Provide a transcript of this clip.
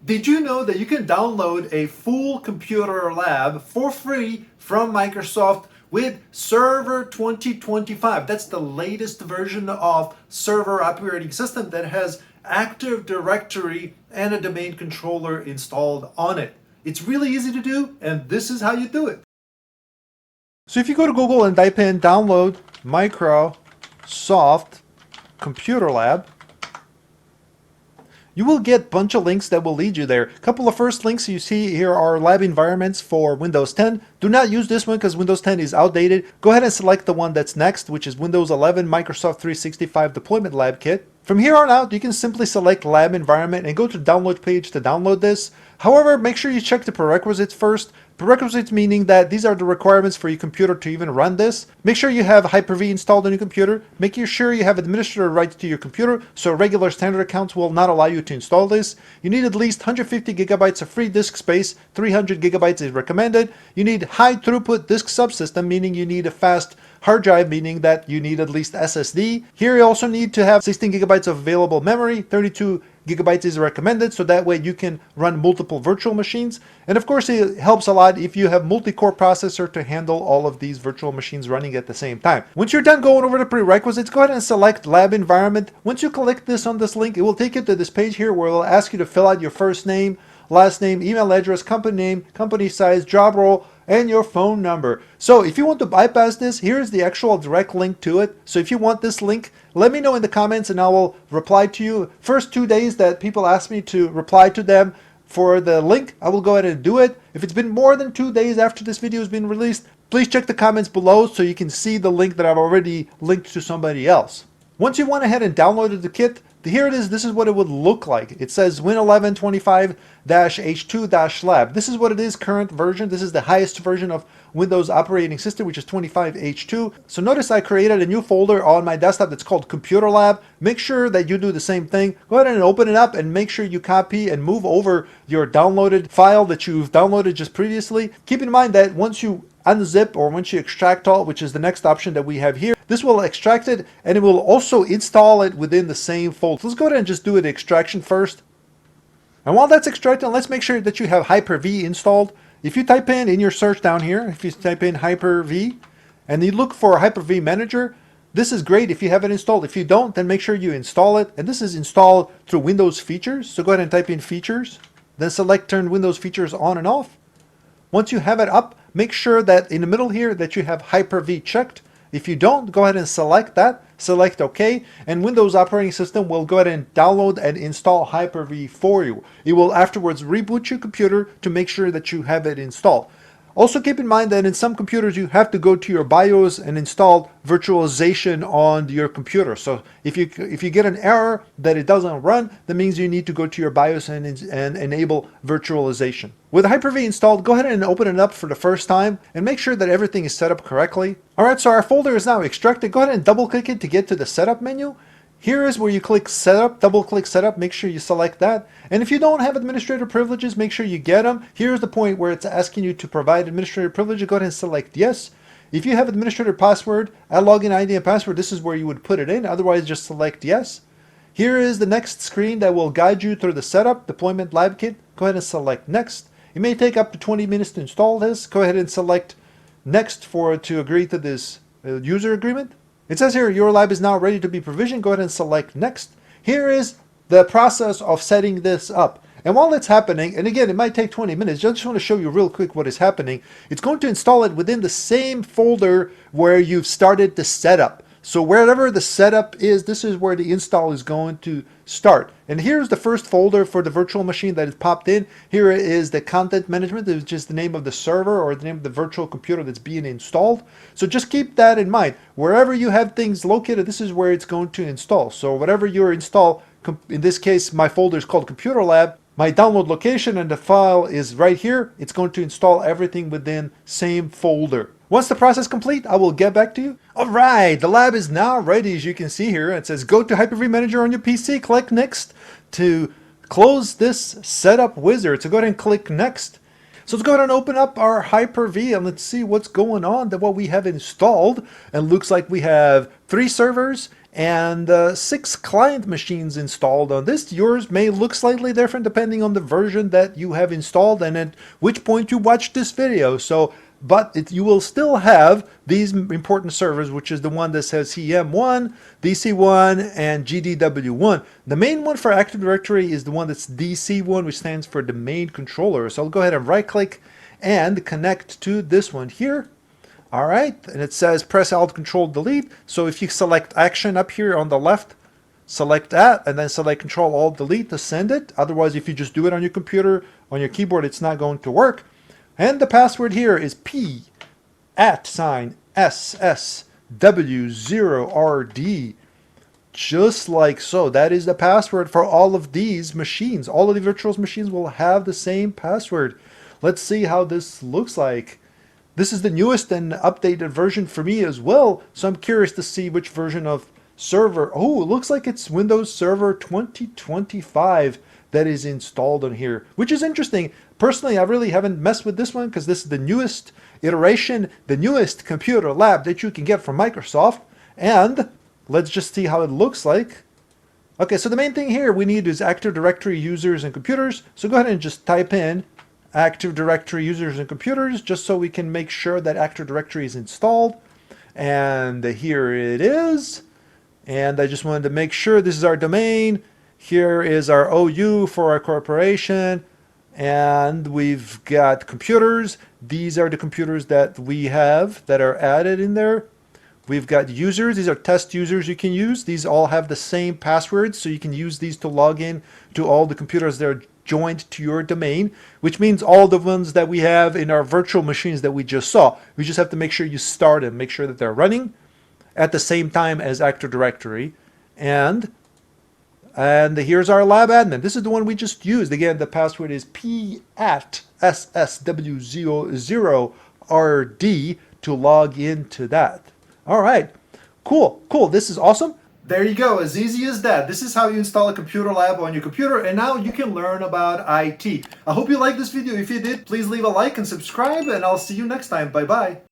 Did you know that you can download a full computer lab for free from Microsoft with Server 2025? That's the latest version of server operating system that has Active Directory and a domain controller installed on it. It's really easy to do, and this is how you do it. So if you go to Google and type in download Microsoft Computer Lab, you will get a bunch of links that will lead you there. A couple of first links you see here are lab environments for Windows 10. Do not use this one because Windows 10 is outdated. Go ahead and select the one that's next, which is Windows 11 Microsoft 365 Deployment Lab Kit. From here on out, you can simply select lab environment and go to the download page to download this. However, make sure you check the prerequisites first. Prerequisites meaning that these are the requirements for your computer to even run this. Make sure you have Hyper-V installed on your computer. Make sure you have administrator rights to your computer, so regular standard accounts will not allow you to install this. You need at least 150 gigabytes of free disk space. 300 gigabytes is recommended. You need high throughput disk subsystem, meaning you need a fast hard drive, meaning that you need at least SSD. Here you also need to have 16 gigabytes of available memory. 32 gigabytes is recommended, so that way you can run multiple virtual machines. And of course, it helps a lot if you have multi-core processor to handle all of these virtual machines running at the same time. Once you're done going over the prerequisites, go ahead and select lab environment. Once you click this on this link, it will take you to this page here where it will ask you to fill out your first name, last name, email address, company name, company size, job role, and your phone number. So if you want to bypass this, here's the actual direct link to it. So if you want this link, let me know in the comments and I will reply to you. First 2 days that people ask me to reply to them for the link, I will go ahead and do it. If it's been more than 2 days after this video has been released, please check the comments below so you can see the link that I've already linked to somebody else. Once you went ahead and downloaded the kit, here it is. This is what it would look like. It says Win11 25-H2-Lab. This is what it is, current version. This is the highest version of Windows operating system, which is 25H2. So notice I created a new folder on my desktop that's called Computer Lab. Make sure that you do the same thing. Go ahead and open it up and make sure you copy and move over your downloaded file that you've downloaded just previously. Keep in mind that once you unzip or once you extract all, which is the next option that we have here, this will extract it and it will also install it within the same folder. So let's go ahead and just do the extraction first. And while that's extracting, let's make sure that you have Hyper-V installed. If you type in your search down here, if you type in Hyper-V and you look for Hyper-V Manager, this is great if you have it installed. If you don't, then make sure you install it. And this is installed through Windows Features. So go ahead and type in Features, then select Turn Windows Features on and off. Once you have it up, make sure that in the middle here that you have Hyper-V checked. If you don't, go ahead and select that, select OK, and Windows operating system will go ahead and download and install Hyper-V for you. It will afterwards reboot your computer to make sure that you have it installed. Also keep in mind that in some computers you have to go to your BIOS and install virtualization on your computer. So if you get an error that it doesn't run, that means you need to go to your BIOS and enable virtualization. With Hyper-V installed, go ahead and open it up for the first time and make sure that everything is set up correctly. Alright, so our folder is now extracted. Go ahead and double click it to get to the setup menu. Here is where you click Setup, double click Setup, make sure you select that. And if you don't have administrator privileges, make sure you get them. Here's the point where it's asking you to provide administrator privileges. Go ahead and select Yes. If you have administrator password, login ID and password, this is where you would put it in. Otherwise, just select Yes. Here is the next screen that will guide you through the setup, Deployment Lab Kit. Go ahead and select Next. It may take up to 20 minutes to install this. Go ahead and select Next to agree to this user agreement. It says here, your lab is now ready to be provisioned. Go ahead and select Next. Here is the process of setting this up. And while it's happening, and again, it might take 20 minutes, I just want to show you real quick what is happening. It's going to install it within the same folder where you've started the setup. So wherever the setup is, this is where the install is going to start. And here's the first folder for the virtual machine that is popped in. Here is the content management, which is the name of the server or the name of the virtual computer that's being installed. So just keep that in mind. Wherever you have things located, this is where it's going to install. So whatever you install, in this case, my folder is called Computer Lab. My download location and the file is right here. It's going to install everything within same folder. Once the process complete, I will get back to you. All right, the lab is now ready, as you can see here. It says go to Hyper-V Manager on your PC, click Next to close this setup wizard. So go ahead and click Next. So let's go ahead and open up our Hyper-V and let's see what's going on, what we have installed. And it looks like we have 3 servers and 6 client machines installed on this. Yours may look slightly different depending on the version that you have installed and at which point you watch this video. So, but you will still have these important servers, which is the one that says CM1, DC1, and GDW1. The main one for Active Directory is the one that's DC1, which stands for domain controller. So I'll go ahead and right click and connect to this one here. All right, and it says press Alt Control Delete. So if you select Action up here on the left, select that, and then select Control Alt Delete to send it. Otherwise, if you just do it on your computer, on your keyboard, it's not going to work. And the password here is P @SSW0RD. Just like so. That is the password for all of these machines. All of the virtual machines will have the same password. Let's see how this looks like. This is the newest and updated version for me as well, so I'm curious to see which version of server. Oh, it looks like it's Windows Server 2025 that is installed on here, which is interesting. Personally, I really haven't messed with this one because this is the newest iteration, the newest computer lab that you can get from Microsoft. And let's just see how it looks like. Okay, so the main thing here we need is Active Directory users and computers. So go ahead and just type in Active Directory users and computers, just so we can make sure that Active Directory is installed. And here it is. And I just wanted to make sure this is our domain. Here is our OU for our corporation. And we've got computers. These are the computers that we have that are added in there. We've got users. These are test users you can use. These all have the same passwords, so you can use these to log in to all the computers that are joined to your domain, which means all the ones that we have in our virtual machines that we just saw. We just have to make sure you start them, make sure that they're running at the same time as Active Directory. And here's our lab admin. This is the one we just used. Again, the password is P @SSW00RD to log into that. All right, cool. This is awesome. There you go, as easy as that. This is how you install a computer lab on your computer, and now you can learn about IT. I hope you liked this video. If you did, please leave a like and subscribe, and I'll see you next time. Bye-bye.